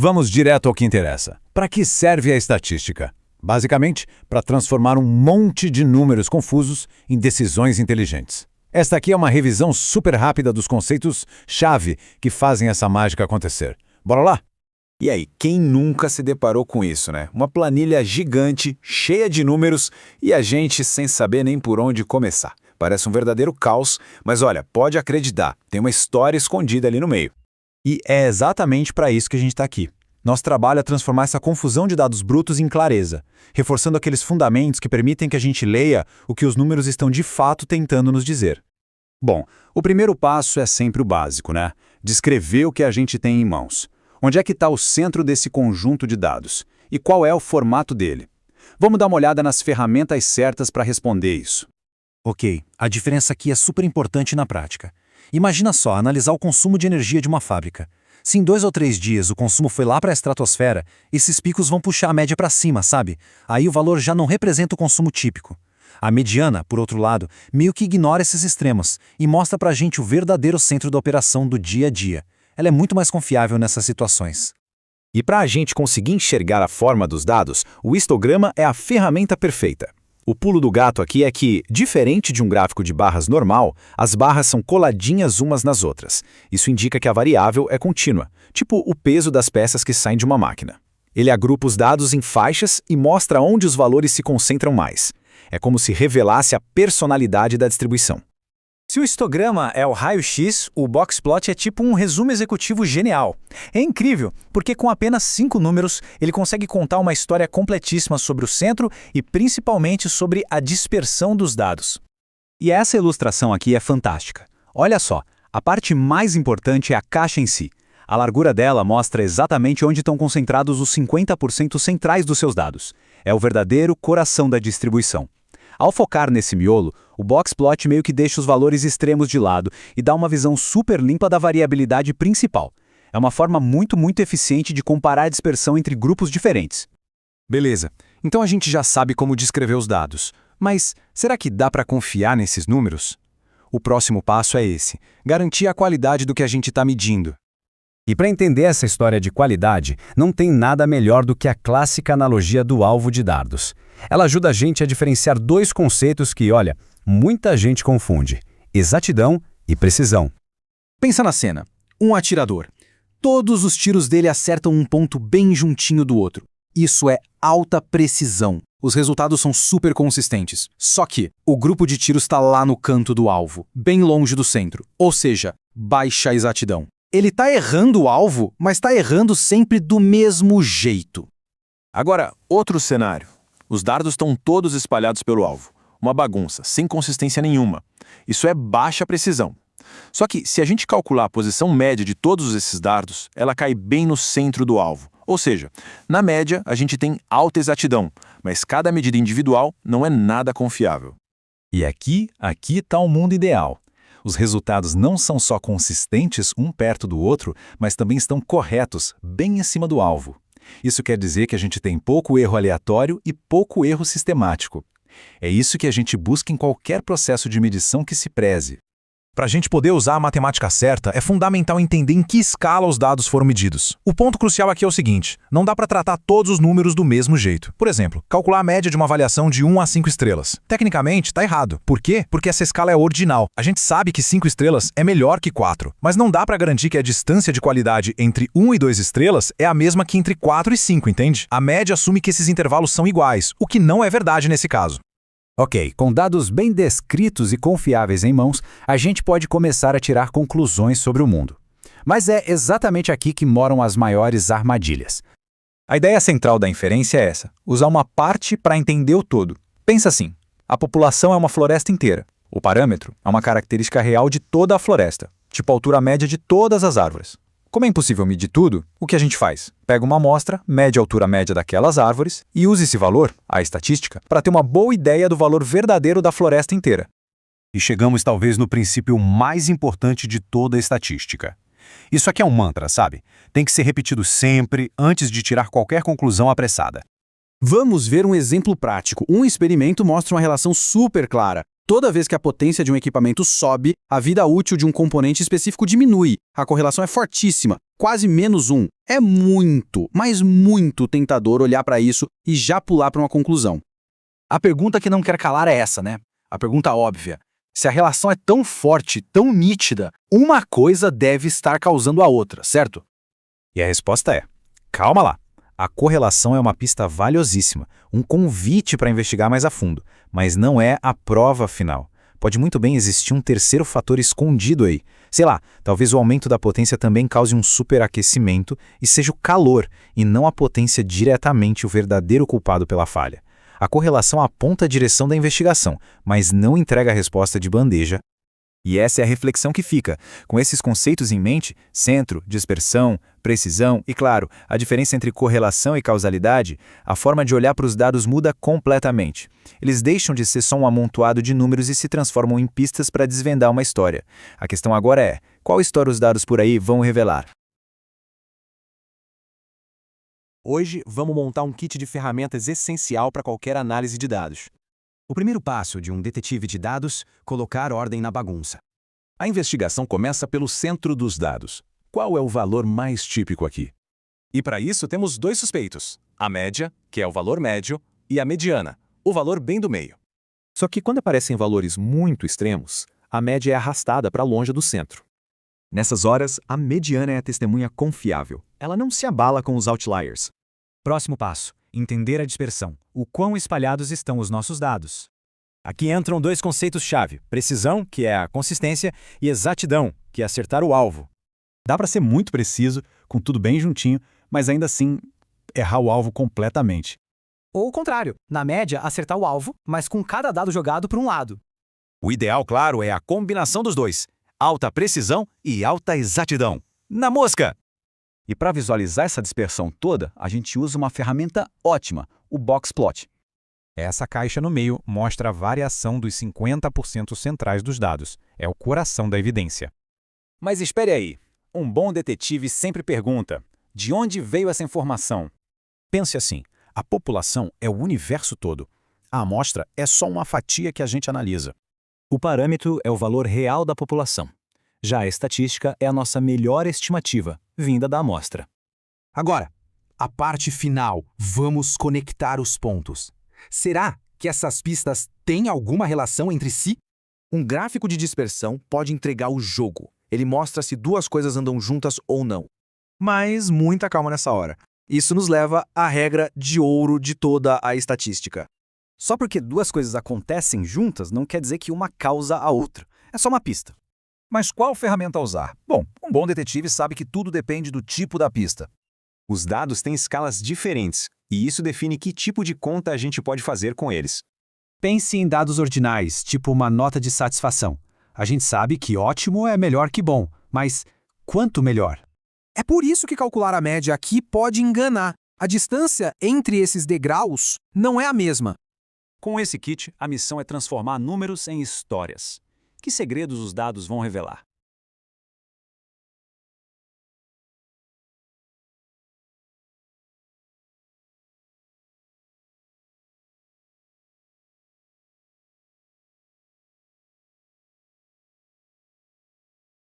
Vamos direto ao que interessa. Para que serve a estatística? Basicamente, para transformar um monte de números confusos em decisões inteligentes. Esta aqui é uma revisão super rápida dos conceitos-chave que fazem essa mágica acontecer. Bora lá? E aí, quem nunca se deparou com isso, né? Uma planilha gigante, cheia de números e a gente sem saber nem por onde começar. Parece um verdadeiro caos, mas olha, pode acreditar, tem uma história escondida ali no meio. E é exatamente para isso que a gente está aqui. Nosso trabalho é transformar essa confusão de dados brutos em clareza, reforçando aqueles fundamentos que permitem que a gente leia o que os números estão de fato tentando nos dizer. Bom, o primeiro passo é sempre o básico, né? Descrever o que a gente tem em mãos. Onde é que está o centro desse conjunto de dados? E qual é o formato dele? Vamos dar uma olhada nas ferramentas certas para responder isso. Ok, a diferença aqui é super importante na prática. Imagina só, analisar o consumo de energia de uma fábrica. Se em 2 ou 3 dias o consumo foi lá para a estratosfera, esses picos vão puxar a média para cima, sabe? Aí o valor já não representa o consumo típico. A mediana, por outro lado, meio que ignora esses extremos e mostra para a gente o verdadeiro centro da operação do dia a dia. Ela é muito mais confiável nessas situações. E para a gente conseguir enxergar a forma dos dados, o histograma é a ferramenta perfeita. O pulo do gato aqui é que, diferente de um gráfico de barras normal, as barras são coladinhas umas nas outras. Isso indica que a variável é contínua, tipo o peso das peças que saem de uma máquina. Ele agrupa os dados em faixas e mostra onde os valores se concentram mais. É como se revelasse a personalidade da distribuição. Se o histograma é o raio-x, o boxplot é tipo um resumo executivo genial. É incrível, porque com apenas 5 números, ele consegue contar uma história completíssima sobre o centro e principalmente sobre a dispersão dos dados. E essa ilustração aqui é fantástica. Olha só, a parte mais importante é a caixa em si. A largura dela mostra exatamente onde estão concentrados os 50% centrais dos seus dados. É o verdadeiro coração da distribuição. Ao focar nesse miolo, o boxplot meio que deixa os valores extremos de lado e dá uma visão super limpa da variabilidade principal. É uma forma muito eficiente de comparar a dispersão entre grupos diferentes. Beleza, então a gente já sabe como descrever os dados. Mas será que dá para confiar nesses números? O próximo passo é esse: garantir a qualidade do que a gente está medindo. E para entender essa história de qualidade, não tem nada melhor do que a clássica analogia do alvo de dardos. Ela ajuda a gente a diferenciar 2 conceitos que, olha, muita gente confunde: exatidão e precisão. Pensa na cena. Um atirador. Todos os tiros dele acertam um ponto bem juntinho do outro. Isso é alta precisão. Os resultados são super consistentes. Só que o grupo de tiros está lá no canto do alvo, bem longe do centro. Ou seja, baixa exatidão. Ele está errando o alvo, mas está errando sempre do mesmo jeito. Agora, outro cenário. Os dardos estão todos espalhados pelo alvo. Uma bagunça, sem consistência nenhuma. Isso é baixa precisão. Só que, se a gente calcular a posição média de todos esses dardos, ela cai bem no centro do alvo. Ou seja, na média, a gente tem alta exatidão, mas cada medida individual não é nada confiável. E aqui está o mundo ideal. Os resultados não são só consistentes um perto do outro, mas também estão corretos, bem em cima do alvo. Isso quer dizer que a gente tem pouco erro aleatório e pouco erro sistemático. É isso que a gente busca em qualquer processo de medição que se preze. Para a gente poder usar a matemática certa, é fundamental entender em que escala os dados foram medidos. O ponto crucial aqui é o seguinte: não dá para tratar todos os números do mesmo jeito. Por exemplo, calcular a média de uma avaliação de 1 a 5 estrelas. Tecnicamente, está errado. Por quê? Porque essa escala é ordinal. A gente sabe que 5 estrelas é melhor que 4, mas não dá para garantir que a distância de qualidade entre 1 e 2 estrelas é a mesma que entre 4 e 5, entende? A média assume que esses intervalos são iguais, o que não é verdade nesse caso. Ok, com dados bem descritos e confiáveis em mãos, a gente pode começar a tirar conclusões sobre o mundo. Mas é exatamente aqui que moram as maiores armadilhas. A ideia central da inferência é essa: usar uma parte para entender o todo. Pensa assim: a população é uma floresta inteira. O parâmetro é uma característica real de toda a floresta, tipo a altura média de todas as árvores. Como é impossível medir tudo, o que a gente faz? Pega uma amostra, mede a altura média daquelas árvores e usa esse valor, a estatística, para ter uma boa ideia do valor verdadeiro da floresta inteira. E chegamos talvez no princípio mais importante de toda a estatística. Isso aqui é um mantra, sabe? Tem que ser repetido sempre antes de tirar qualquer conclusão apressada. Vamos ver um exemplo prático. Um experimento mostra uma relação super clara. Toda vez que a potência de um equipamento sobe, a vida útil de um componente específico diminui. A correlação é fortíssima, quase -1. É muito, mas muito tentador olhar para isso e já pular para uma conclusão. A pergunta que não quer calar é essa, né? A pergunta óbvia. Se a relação é tão forte, tão nítida, uma coisa deve estar causando a outra, certo? E a resposta é: calma lá. A correlação é uma pista valiosíssima, um convite para investigar mais a fundo, mas não é a prova final. Pode muito bem existir um terceiro fator escondido aí. Sei lá, talvez o aumento da potência também cause um superaquecimento e seja o calor, e não a potência diretamente o verdadeiro culpado pela falha. A correlação aponta a direção da investigação, mas não entrega a resposta de bandeja. E essa é a reflexão que fica. Com esses conceitos em mente, centro, dispersão, precisão e, claro, a diferença entre correlação e causalidade, a forma de olhar para os dados muda completamente. Eles deixam de ser só um amontoado de números e se transformam em pistas para desvendar uma história. A questão agora é: qual história os dados por aí vão revelar? Hoje, vamos montar um kit de ferramentas essencial para qualquer análise de dados. O primeiro passo de um detetive de dados: colocar ordem na bagunça. A investigação começa pelo centro dos dados. Qual é o valor mais típico aqui? E para isso temos dois suspeitos: a média, que é o valor médio, e a mediana, o valor bem do meio. Só que quando aparecem valores muito extremos, a média é arrastada para longe do centro. Nessas horas, a mediana é a testemunha confiável. Ela não se abala com os outliers. Próximo passo: entender a dispersão. O quão espalhados estão os nossos dados. Aqui entram dois conceitos-chave: precisão, que é a consistência, e exatidão, que é acertar o alvo. Dá para ser muito preciso, com tudo bem juntinho, mas ainda assim errar o alvo completamente. Ou o contrário, na média, acertar o alvo, mas com cada dado jogado para um lado. O ideal, claro, é a combinação dos dois: alta precisão e alta exatidão. Na mosca! E para visualizar essa dispersão toda, a gente usa uma ferramenta ótima, o Boxplot. Essa caixa no meio mostra a variação dos 50% centrais dos dados. É o coração da evidência. Mas espere aí. Um bom detetive sempre pergunta: de onde veio essa informação? Pense assim: a população é o universo todo. A amostra é só uma fatia que a gente analisa. O parâmetro é o valor real da população. Já a estatística é a nossa melhor estimativa, vinda da amostra. Agora, a parte final. Vamos conectar os pontos. Será que essas pistas têm alguma relação entre si? Um gráfico de dispersão pode entregar o jogo. Ele mostra se duas coisas andam juntas ou não. Mas muita calma nessa hora. Isso nos leva à regra de ouro de toda a estatística. Só porque duas coisas acontecem juntas não quer dizer que uma causa a outra. É só uma pista. Mas qual ferramenta usar? Bom, um bom detetive sabe que tudo depende do tipo da pista. Os dados têm escalas diferentes, e isso define que tipo de conta a gente pode fazer com eles. Pense em dados ordinais, tipo uma nota de satisfação. A gente sabe que ótimo é melhor que bom, mas quanto melhor? É por isso que calcular a média aqui pode enganar. A distância entre esses degraus não é a mesma. Com esse kit, a missão é transformar números em histórias. Que segredos os dados vão revelar?